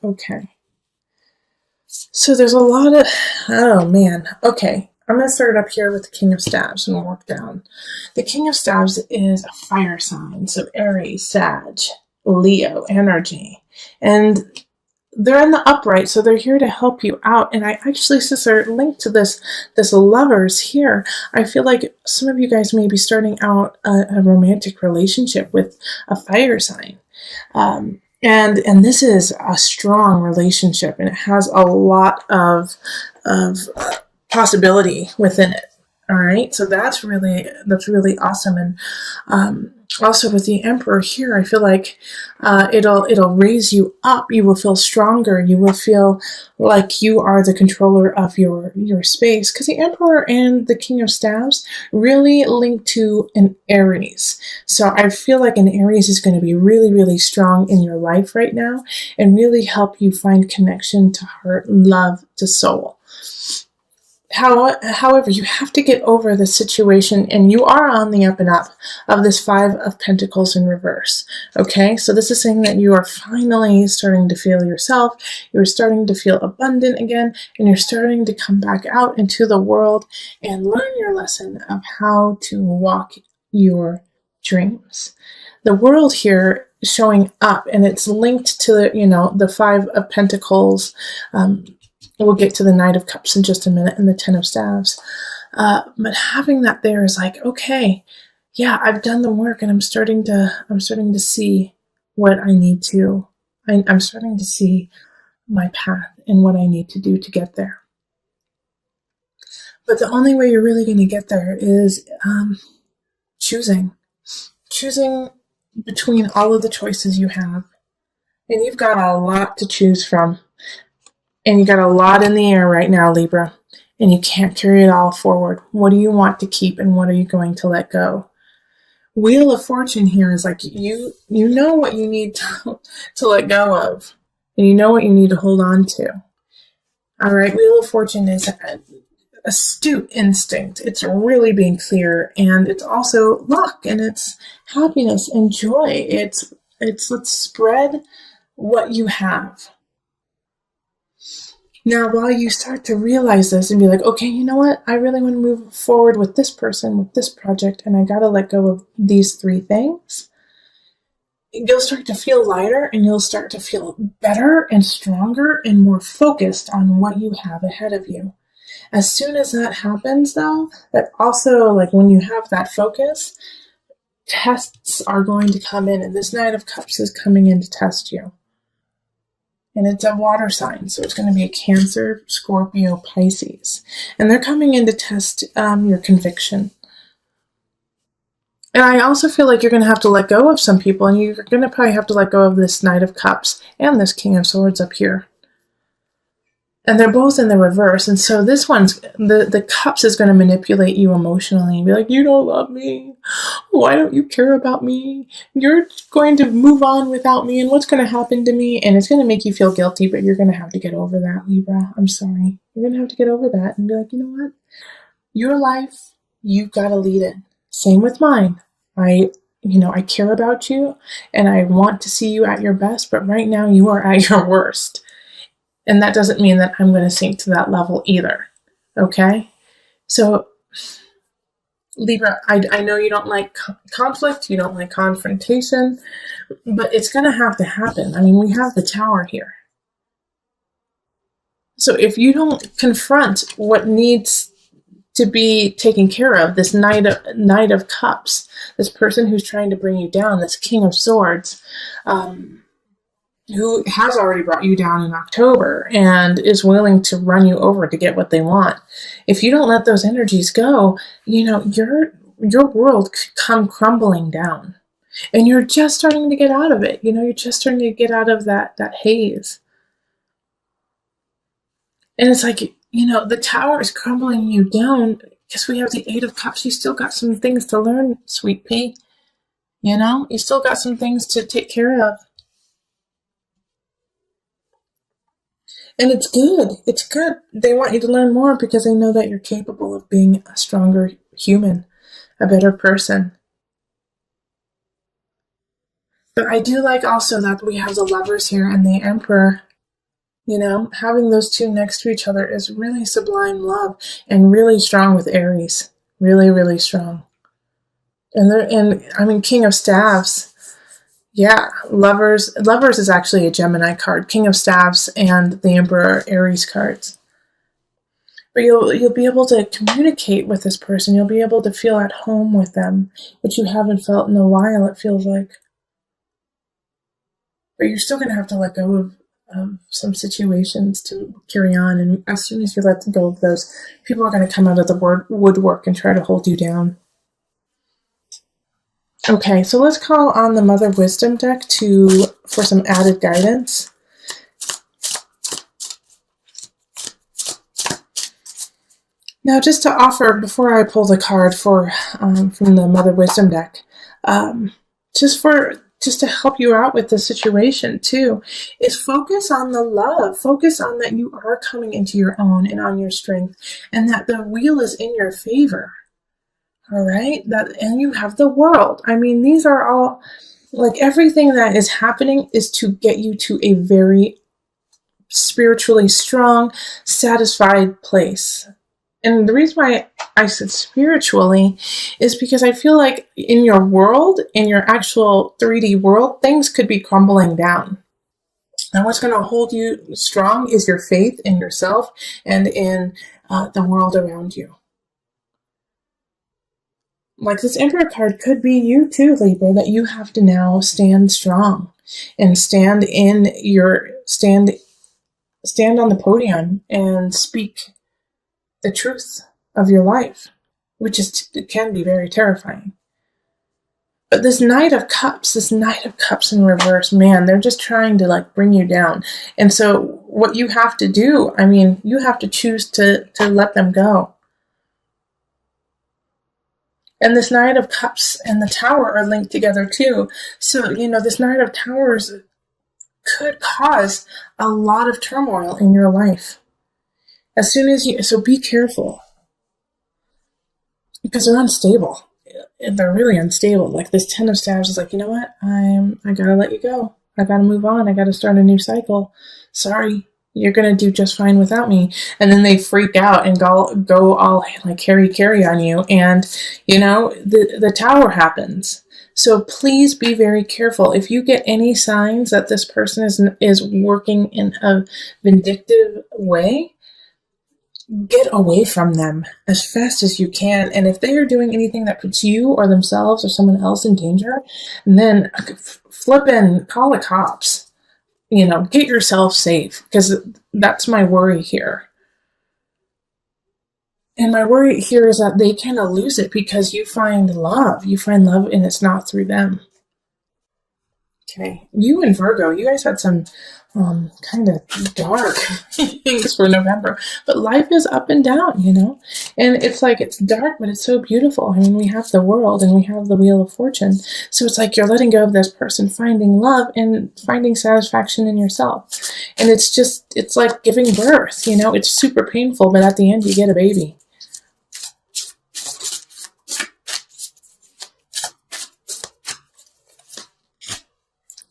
Okay. So there's a lot of, oh man. Okay. I'm going to start up here with the King of Staves and work down. The King of Staves is a fire sign. So Aries, Sag, Leo energy. And they're in the upright, so they're here to help you out. And I actually, since they're linked to this lovers here, I feel like some of you guys may be starting out a romantic relationship with a fire sign. And this is a strong relationship, and it has a lot of possibility within it. All right, so that's really awesome. And also with the Emperor here, I feel like it'll raise you up. You will feel stronger. You will feel like you are the controller of your space, because the Emperor and the King of Staves really link to an Aries. So I feel like an Aries is going to be really, really strong in your life right now and really help you find connection to heart, love, to soul. However, you have to get over the situation, and you are on the up and up of this Five of Pentacles in reverse. Okay, so this is saying that you are finally starting to feel yourself, you're starting to feel abundant again, and you're starting to come back out into the world and learn your lesson of how to walk your dreams. The world here is showing up, and it's linked to the Five of Pentacles. We'll get to the Knight of Cups in just a minute and the Ten of Staves. But having that there is like, okay, yeah, I've done the work, and I'm starting to see what I need to. I'm starting to see my path and what I need to do to get there. But the only way you're really going to get there is choosing between all of the choices you have, and you've got a lot to choose from. And you got a lot in the air right now, Libra, and you can't carry it all forward. What do you want to keep, and what are you going to let go? Wheel of Fortune here is like you know what you need to let go of, and you know what you need to hold on to. All right, Wheel of Fortune is an astute instinct. It's really being clear, and it's also luck, and it's happiness and joy. It's let's spread what you have. Now, while you start to realize this and be like, okay, you know what? I really want to move forward with this person, with this project, and I got to let go of these three things, you'll start to feel lighter, and you'll start to feel better and stronger and more focused on what you have ahead of you. As soon as that happens, though, that also, like when you have that focus, tests are going to come in, and this Knight of Cups is coming in to test you. And it's a water sign, so it's going to be a Cancer, Scorpio, Pisces. And they're coming in to test your conviction. And I also feel like you're going to have to let go of some people, and you're going to probably have to let go of this Knight of Cups and this King of Swords up here. And they're both in the reverse. And so this one's, the Cups is going to manipulate you emotionally and be like, you don't love me. Why don't you care about me? You're going to move on without me, and what's going to happen to me? And it's going to make you feel guilty, but you're going to have to get over that, Libra. I'm sorry. You're going to have to get over that and be like, you know what? Your life, you've got to lead it. Same with mine. I care about you, and I want to see you at your best, but right now you are at your worst. And that doesn't mean that I'm going to sink to that level either. Okay? So, Libra, I know you don't like conflict, you don't like confrontation, but it's going to have to happen. I mean, we have the Tower here. So if you don't confront what needs to be taken care of, this Knight of Cups, this person who's trying to bring you down, this King of Swords, who has already brought you down in October and is willing to run you over to get what they want. If you don't let those energies go, your world could come crumbling down. And you're just starting to get out of it. You're just starting to get out of that haze. And it's like, the Tower is crumbling you down because we have the Eight of Cups. You still got some things to learn, sweet pea. You still got some things to take care of. And it's good. It's good. They want you to learn more because they know that you're capable of being a stronger human, a better person. But I do like also that we have the Lovers here and the Emperor. Having those two next to each other is really sublime love and really strong with Aries. Really, really strong. And King of Staves. Yeah, Lovers is actually a Gemini card. King of Staves and the Emperor Aries cards. But you'll be able to communicate with this person. You'll be able to feel at home with them, which you haven't felt in a while, it feels like. But you're still going to have to let go of some situations to carry on. And as soon as you let go of those, people are going to come out of the woodwork and try to hold you down. Okay, so let's call on the Mother Wisdom deck for some added guidance. Now, just to offer, before I pull the card from the Mother Wisdom deck, just to help you out with the situation too, is focus on the love. Focus on that you are coming into your own and on your strength, and that the wheel is in your favor. All right? And you have the world. These are all, like, everything that is happening is to get you to a very spiritually strong, satisfied place. And the reason why I said spiritually is because I feel like in your world, in your actual 3D world, things could be crumbling down. And what's going to hold you strong is your faith in yourself and in the world around you. Like, this Emperor card could be you too, Libra, that you have to now stand strong and stand on the podium and speak the truth of your life, which can be very terrifying. But this Knight of Cups in reverse, man, they're just trying to bring you down. And so what you have to do, you have to choose to let them go. And this Knight of Cups and the Tower are linked together too. So, this Knight of Towers could cause a lot of turmoil in your life. So be careful. Because they're unstable. They're really unstable. Like, this Ten of Staves is like, you know what? I gotta let you go. I gotta move on. I gotta start a new cycle. Sorry. You're going to do just fine without me. And then they freak out and go all like carry on you. And, the Tower happens. So please be very careful. If you get any signs that this person is working in a vindictive way, get away from them as fast as you can. And if they are doing anything that puts you or themselves or someone else in danger, then flip and call the cops. Get yourself safe, because that's my worry here. And my worry here is that they kind of lose it because you find love. You find love, and it's not through them. Okay. You and Virgo, you guys had some kind of dark things for November. But life is up and down, And it's like, it's dark, but it's so beautiful. We have the world and we have the Wheel of Fortune. So it's like you're letting go of this person, finding love and finding satisfaction in yourself. And it's like giving birth, It's super painful, but at the end you get a baby.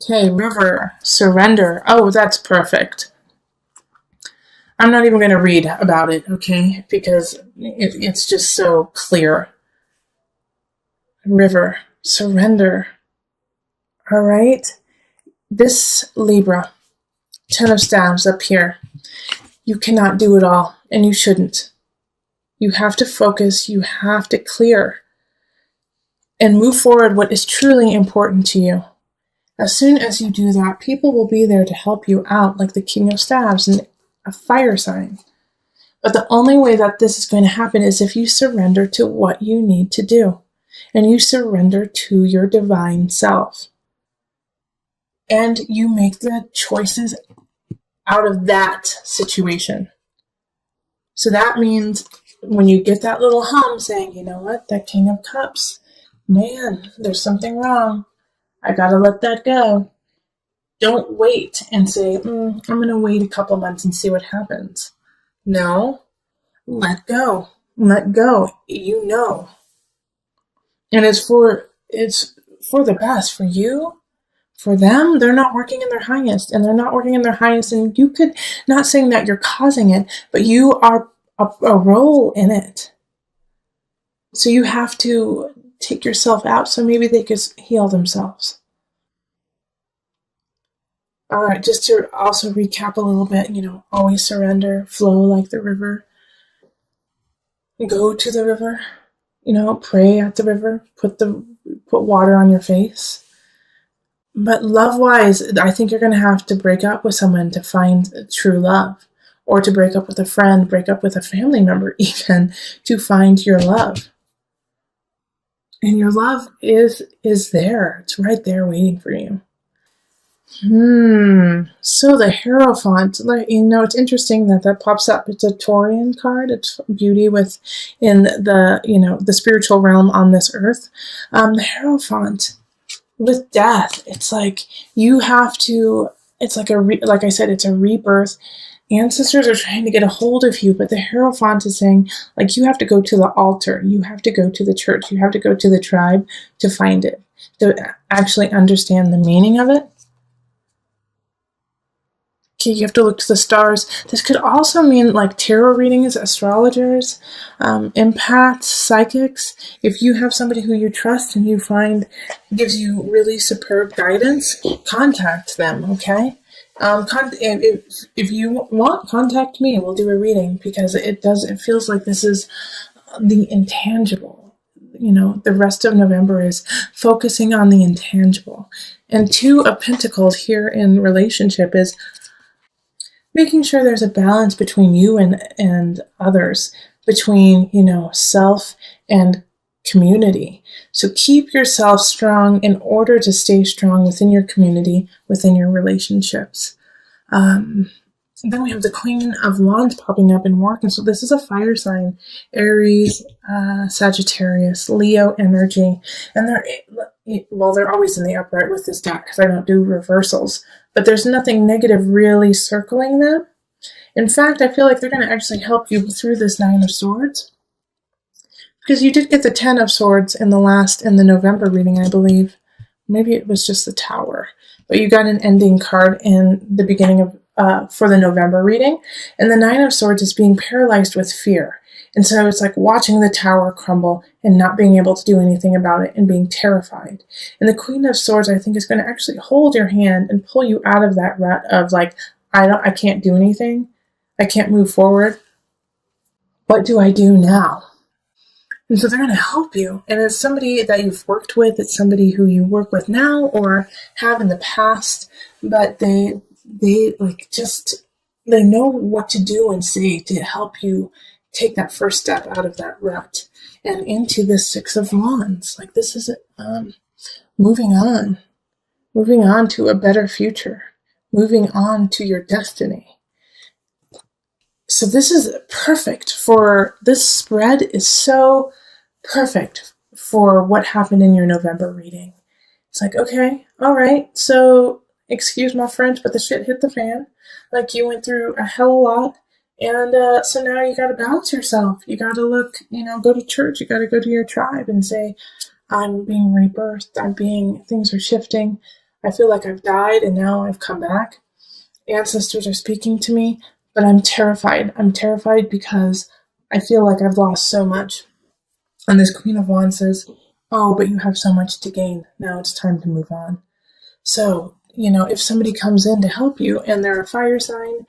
Okay, River, surrender. Oh, that's perfect. I'm not even going to read about it, okay? Because it's just so clear. River, surrender. All right? This Libra, Ten of Staves up here, you cannot do it all, and you shouldn't. You have to focus. You have to clear and move forward what is truly important to you. As soon as you do that, people will be there to help you out, like the King of Staves and a fire sign. But the only way that this is going to happen is if you surrender to what you need to do. And you surrender to your divine self. And you make the choices out of that situation. So that means when you get that little hum saying, you know what, that King of Cups, man, there's something wrong. I gotta let that go. Don't wait and say, I'm gonna wait a couple months and see what happens. No, let go. Let go. And it's for the best, for you, For them, they're not working in their highest, and they're not working in their highest. And you could, not saying that you're causing it, but you are a role in it. So you have to take yourself out so maybe they could heal themselves. All right, just to also recap a little bit, always surrender, flow like the river, go to the river, pray at the river, put water on your face. But love-wise, I think you're going to have to break up with someone to find true love, or to break up with a friend, break up with a family member even, to find your love. And your love is there. It's right there waiting for you. So the Hierophant, it's interesting that pops up. It's a Taurian card. It's beauty in the spiritual realm on this earth. The Hierophant with death, it's like you have to. It's like like I said, it's a rebirth. Ancestors are trying to get a hold of you, but the Hierophant is saying, like, you have to go to the altar, you have to go to the church, you have to go to the tribe to find it, to actually understand the meaning of it. Okay, you have to look to the stars. This could also mean like tarot readings, astrologers, empaths, psychics. If you have somebody who you trust and you find gives you really superb guidance, contact them, okay? If you want, contact me. We'll do a reading, because it feels like this is the intangible. The rest of November is focusing on the intangible. And Two of Pentacles here in relationship is making sure there's a balance between you and others, between, self and community. So keep yourself strong in order to stay strong within your community, within your relationships. Then we have the Queen of Wands popping up in work. And so this is a fire sign, Aries, Sagittarius, Leo energy. And they're always in the upright with this deck because I don't do reversals. But there's nothing negative really circling them. In fact, I feel like they're going to actually help you through this Nine of Swords. Because you did get the Ten of Swords in the November reading, I believe. Maybe it was just the Tower. But you got an ending card in the beginning of for the November reading. And the Nine of Swords is being paralyzed with fear. And so it's like watching the tower crumble and not being able to do anything about it and being terrified. And the Queen of Swords, I think, is going to actually hold your hand and pull you out of that rut of like, I can't do anything. I can't move forward. What do I do now? And so they're going to help you. And it's somebody that you've worked with. It's somebody who you work with now or have in the past. But they know what to do and say to help you take that first step out of that rut and into the Six of Wands. Like, this is moving on to a better future, moving on to your destiny. So this is perfect this spread is so perfect for what happened in your November reading. It's like, okay, all right, so excuse my French, but the shit hit the fan. Like, you went through a hell of a lot. And so now you got to balance yourself. You got to go to church. You got to go to your tribe and say, I'm being rebirthed. Things are shifting. I feel like I've died and now I've come back. Ancestors are speaking to me, but I'm terrified. I'm terrified because I feel like I've lost so much. And this Queen of Wands says, oh, but you have so much to gain. Now it's time to move on. So, if somebody comes in to help you and they're a fire sign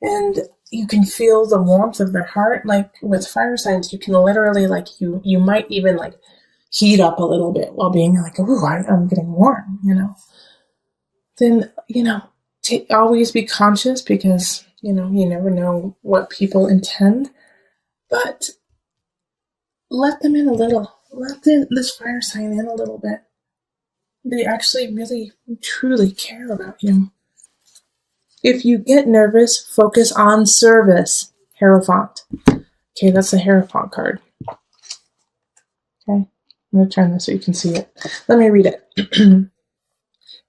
and you can feel the warmth of their heart, like with fire signs, you can literally, like, you might even like heat up a little bit while being like, ooh, I'm getting warm, Then, always be conscious because, you never know what people intend, but let them in a little. Let this fire sign in a little bit. They actually really, truly care about you. If you get nervous, focus on service. Hierophant. Okay, that's the Hierophant card. Okay, I'm going to turn this so you can see it. Let me read it.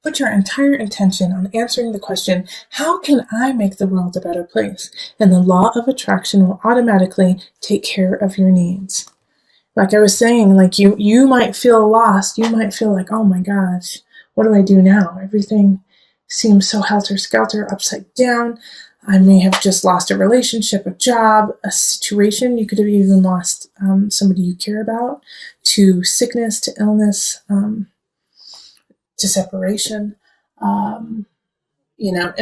Put your entire intention on answering the question, how can I make the world a better place? And the law of attraction will automatically take care of your needs. Like I was saying, like you might feel lost. You might feel like, oh my gosh, what do I do now? Everything seems so helter-skelter, upside down. I may have just lost a relationship, a job, a situation. You could have even lost somebody you care about, to sickness, to illness, to separation. And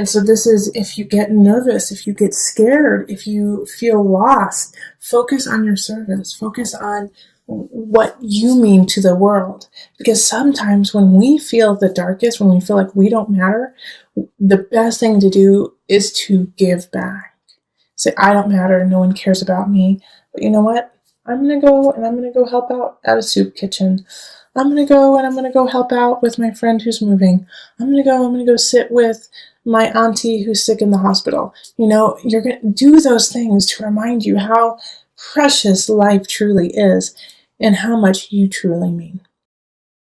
so this is, if you get nervous, if you get scared, if you feel lost, focus on your service, focus on what you mean to the world. Because sometimes when we feel the darkest, when we feel like we don't matter, the best thing to do is to give back. Say, I don't matter, no one cares about me. But you know what? I'm going to go and I'm going to go help out at a soup kitchen. I'm going to go and I'm going to go help out with my friend who's moving. I'm going to go sit with my auntie who's sick in the hospital. You're going to do those things to remind you how precious life truly is and how much you truly mean.